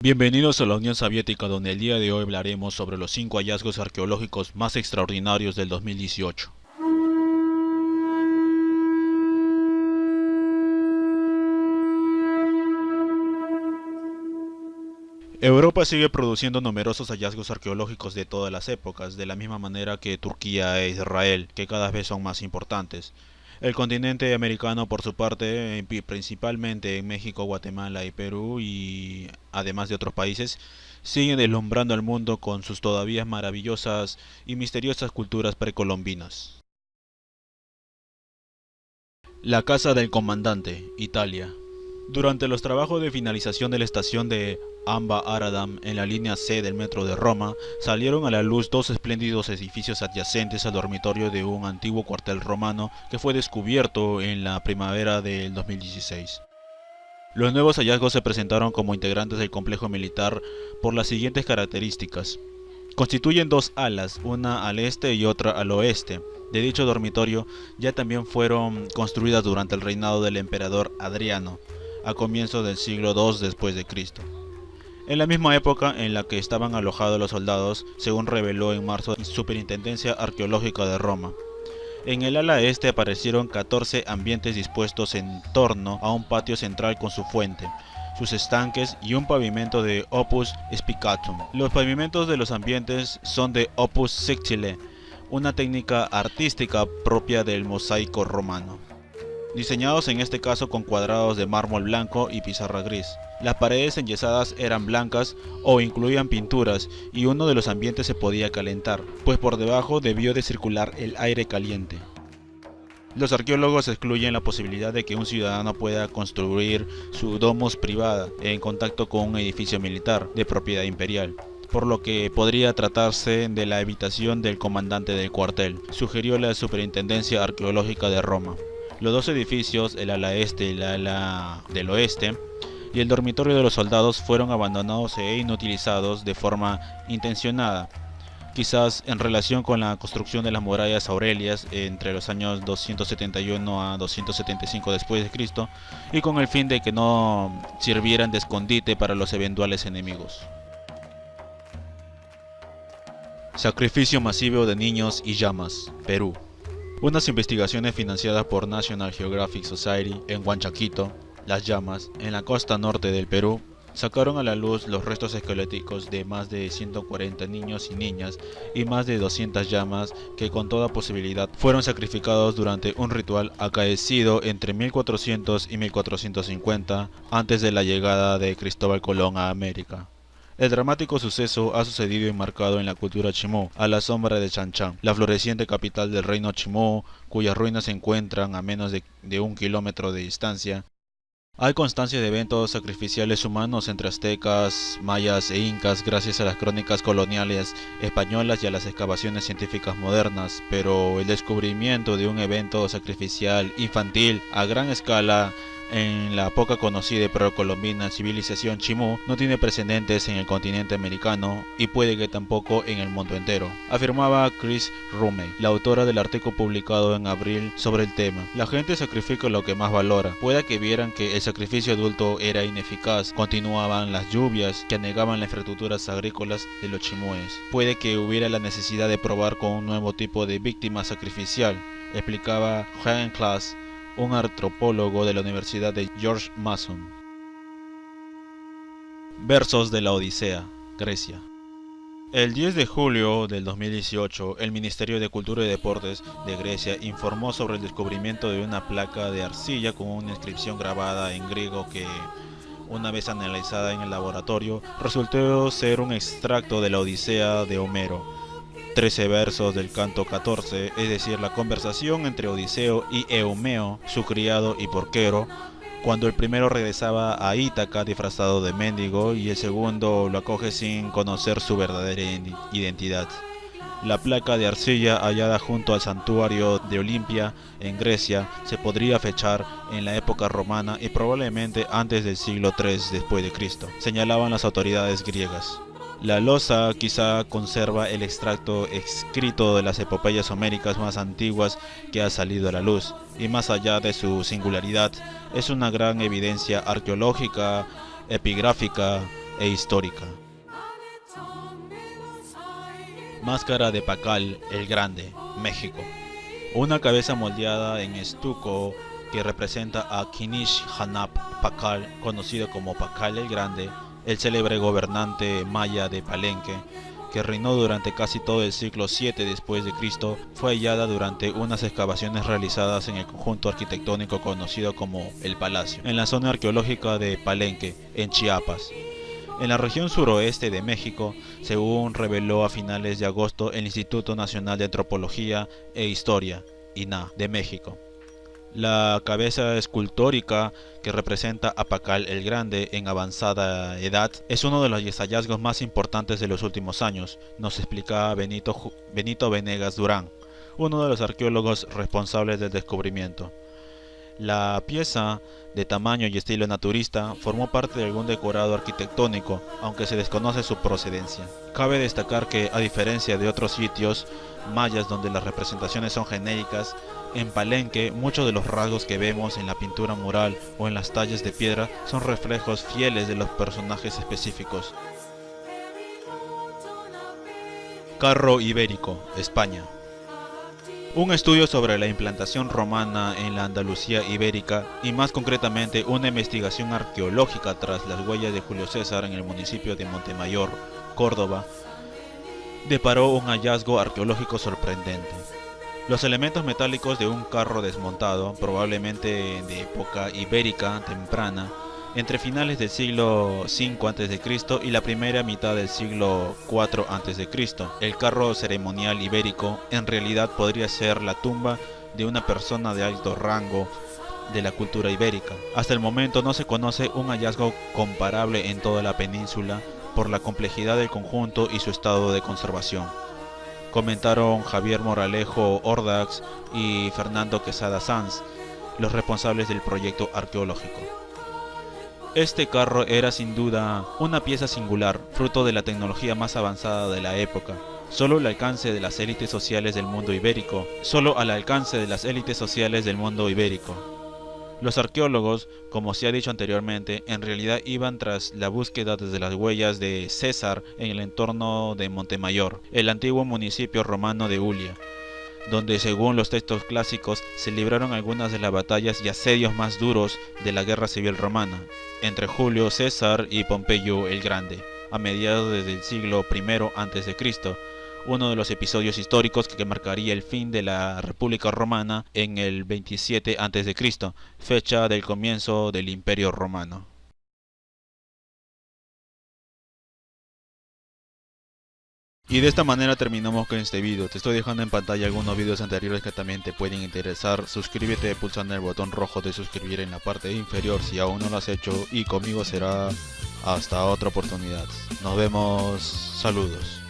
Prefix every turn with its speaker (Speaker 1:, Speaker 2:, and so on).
Speaker 1: Bienvenidos a la Unión Soviética, donde el día de hoy hablaremos sobre los 5 hallazgos arqueológicos más extraordinarios del 2018. Europa sigue produciendo numerosos hallazgos arqueológicos de todas las épocas, de la misma manera que Turquía e Israel, que cada vez son más importantes. El continente americano, por su parte, principalmente en México, Guatemala y Perú, y además de otros países, sigue deslumbrando al mundo con sus todavía maravillosas y misteriosas culturas precolombinas. La Casa del Comandante, Italia. Durante los trabajos de finalización de la estación de Amba Aradam en la línea C del metro de Roma, salieron a la luz dos espléndidos edificios adyacentes al dormitorio de un antiguo cuartel romano que fue descubierto en la primavera del 2016. Los nuevos hallazgos se presentaron como integrantes del complejo militar por las siguientes características. Constituyen dos alas, una al este y otra al oeste. De dicho dormitorio ya también fueron construidas durante el reinado del emperador Adriano, a comienzos del siglo II después de Cristo. En la misma época en la que estaban alojados los soldados, según reveló en marzo la Superintendencia Arqueológica de Roma. En el ala este aparecieron 14 ambientes dispuestos en torno a un patio central con su fuente, sus estanques y un pavimento de opus spicatum. Los pavimentos de los ambientes son de opus sectile, una técnica artística propia del mosaico romano, diseñados en este caso con cuadrados de mármol blanco y pizarra gris. Las paredes enyesadas eran blancas o incluían pinturas, y uno de los ambientes se podía calentar, pues por debajo debió de circular el aire caliente. Los arqueólogos excluyen la posibilidad de que un ciudadano pueda construir su domus privada en contacto con un edificio militar de propiedad imperial, por lo que podría tratarse de la habitación del comandante del cuartel, sugirió la Superintendencia Arqueológica de Roma. Los dos edificios, el ala este y el ala del oeste, y el dormitorio de los soldados fueron abandonados e inutilizados de forma intencionada, quizás en relación con la construcción de las murallas aurelias entre los años 271 a 275 después de Cristo, y con el fin de que no sirvieran de escondite para los eventuales enemigos. Sacrificio masivo de niños y llamas, Perú. Unas investigaciones financiadas por National Geographic Society en Huanchaquito, Las Llamas, en la costa norte del Perú, sacaron a la luz los restos esqueléticos de más de 140 niños y niñas y más de 200 llamas que con toda posibilidad fueron sacrificados durante un ritual acaecido entre 1400 y 1450 antes de la llegada de Cristóbal Colón a América. El dramático suceso ha sucedido enmarcado en la cultura chimú, a la sombra de Chan, la floreciente capital del reino chimú, cuyas ruinas se encuentran a menos de 1 kilómetro de distancia. Hay constancia de eventos sacrificiales humanos entre aztecas, mayas e incas gracias a las crónicas coloniales españolas y a las excavaciones científicas modernas, pero el descubrimiento de un evento sacrificial infantil a gran escala en la poca conocida y precolombina civilización chimú no tiene precedentes en el continente americano y puede que tampoco en el mundo entero, afirmaba Chris Rumey, la autora del artículo publicado en abril sobre el tema. La gente sacrifica lo que más valora. Puede que vieran que el sacrificio adulto era ineficaz, continuaban las lluvias que anegaban las infraestructuras agrícolas de los chimúes. Puede que hubiera la necesidad de probar con un nuevo tipo de víctima sacrificial, explicaba Jean Claes, un antropólogo de la Universidad de George Mason. Versos de la Odisea, Grecia. El 10 de julio del 2018, el Ministerio de Cultura y Deportes de Grecia informó sobre el descubrimiento de una placa de arcilla con una inscripción grabada en griego que, una vez analizada en el laboratorio, resultó ser un extracto de la Odisea de Homero. 13 versos del canto 14, es decir, la conversación entre Odiseo y Eumeo, su criado y porquero, cuando el primero regresaba a Ítaca disfrazado de mendigo y el segundo lo acoge sin conocer su verdadera identidad. La placa de arcilla hallada junto al santuario de Olimpia en Grecia se podría fechar en la época romana y probablemente antes del siglo III después de Cristo, señalaban las autoridades griegas. La losa quizá conserva el extracto escrito de las epopeyas homéricas más antiguas que ha salido a la luz, y más allá de su singularidad, es una gran evidencia arqueológica, epigráfica, e histórica. Máscara de Pacal el Grande, México. Una cabeza moldeada en estuco que representa a Kinish Hanap Pacal, conocido como Pacal el Grande, el célebre gobernante maya de Palenque, que reinó durante casi todo el siglo VII después de Cristo, fue hallada durante unas excavaciones realizadas en el conjunto arquitectónico conocido como El Palacio, en la zona arqueológica de Palenque, en Chiapas, en la región suroeste de México, según reveló a finales de agosto el Instituto Nacional de Antropología e Historia, INAH, de México. La cabeza escultórica que representa a Pacal el Grande en avanzada edad es uno de los hallazgos más importantes de los últimos años, nos explica Benito Venegas Durán, uno de los arqueólogos responsables del descubrimiento. La pieza, de tamaño y estilo naturista, formó parte de algún decorado arquitectónico, aunque se desconoce su procedencia. Cabe destacar que, a diferencia de otros sitios mayas donde las representaciones son genéricas, en Palenque muchos de los rasgos que vemos en la pintura mural o en las tallas de piedra son reflejos fieles de los personajes específicos. Carro ibérico, España. Un estudio sobre la implantación romana en la Andalucía ibérica y más concretamente una investigación arqueológica tras las huellas de Julio César en el municipio de Montemayor, Córdoba, deparó un hallazgo arqueológico sorprendente. Los elementos metálicos de un carro desmontado, probablemente de época ibérica temprana, entre finales del siglo V a.C. y la primera mitad del siglo IV a.C. El carro ceremonial ibérico en realidad podría ser la tumba de una persona de alto rango de la cultura ibérica. Hasta el momento no se conoce un hallazgo comparable en toda la península por la complejidad del conjunto y su estado de conservación, comentaron Javier Moralejo Ordax y Fernando Quesada Sanz, los responsables del proyecto arqueológico. Este carro era sin duda una pieza singular, fruto de la tecnología más avanzada de la época, solo al alcance de las élites sociales del mundo ibérico, Los arqueólogos, como se ha dicho anteriormente, en realidad iban tras la búsqueda desde las huellas de César en el entorno de Montemayor, el antiguo municipio romano de Ulia, donde según los textos clásicos se libraron algunas de las batallas y asedios más duros de la guerra civil romana, entre Julio César y Pompeyo el Grande, a mediados del siglo I a.C., uno de los episodios históricos que marcaría el fin de la República Romana en el 27 a.C., fecha del comienzo del Imperio Romano. Y de esta manera terminamos con este video. Te estoy dejando en pantalla algunos videos anteriores que también te pueden interesar. Suscríbete pulsando el botón rojo de suscribir en la parte inferior si aún no lo has hecho, y conmigo será hasta otra oportunidad. Nos vemos, saludos.